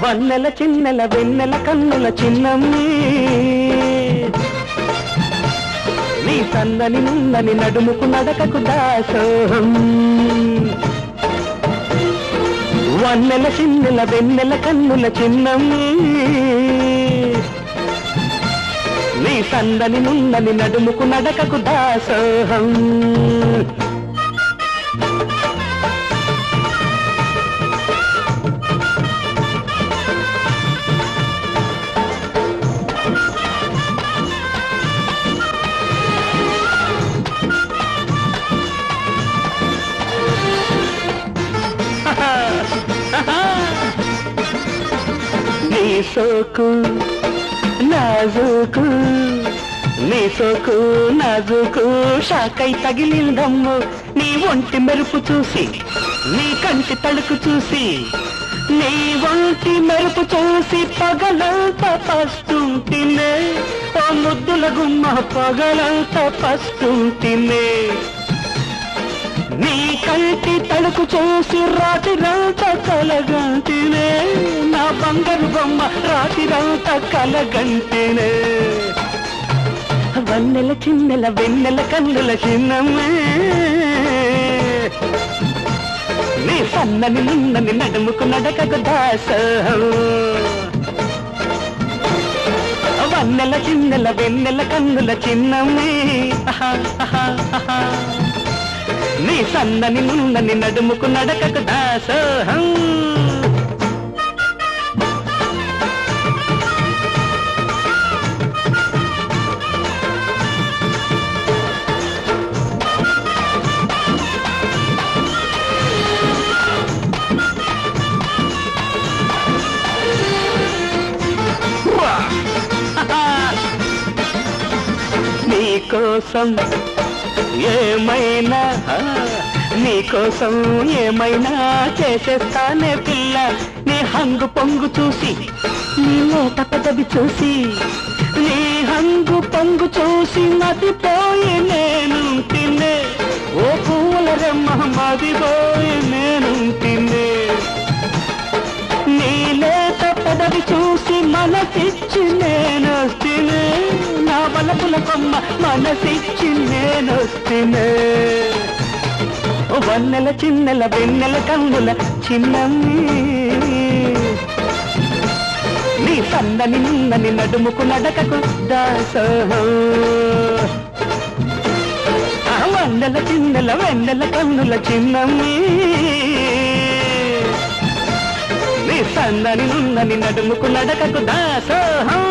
వన్నెల చిన్నెల వెన్నెల కన్నుల చిన్నమ్మి నీ సన్నని నున్నని నడుముకు నడకకు దాసోహం వన్నెల చిన్నెల వెన్నెల కన్నుల చిన్నమ్మి నీ సన్నని నున్నని నడుముకు నడకకు దాసోహం నీ సోకు నాజుకు నీ సోకు నాజుకు షాకై తగిలిందమ్ము నీ ఒంటి మెరుపు చూసి నీ కంటి తడుకు చూసి నీ ఒంటి మెరుపు చూసి పగలంతా పస్తుంటినే ఓ ముద్దుల గుమ్మ పగలంతా పస్తుంటినే నీ కంటి తడుకు చూసి రాత్రిరంతా కలగంటినే నా బంగారు బొమ్మ రాత్రిరంతా కలగంటినే వన్నెల చిన్నెల వెన్నెల కన్నుల చిన్నమ్మే నీ సన్నని నిన్నని నడుముకు నడకకు దాసోహం వన్నెల చిన్నెల వెన్నెల కన్నుల చిన్నమ్మే నీ సన్నని నున్నని నడుముకు నడకకు దాసోహం నీకోసం ఏమైనా నీకోసం ఏమైనా చేసేస్తానే పిల్ల నీ హంగు పొంగు చూసి నీ లేత పెదవి చూసి నీ హంగు పొంగు చూసి మదిపోయి నేను తిన్నే ఓ పూల రెమ్మ మదిపోయి నేను తిన్నే నీ లేత పెదవి చూసి మనసిచ్చి నేను తినే నా వలపుల కొమ్మ మనసిచ్చి నేను తినే వన్నెల చిన్నెల వెన్నెల కన్నుల చిన్నమ్మి నీ సన్నని నిన్నని నడుముకు నడకకు దాసోహం వన్నెల చిన్నెల వెన్నెల కన్నుల చిన్నమ్మి నీ సన్నని నున్నని నడుముకు నడకకు దాసోహం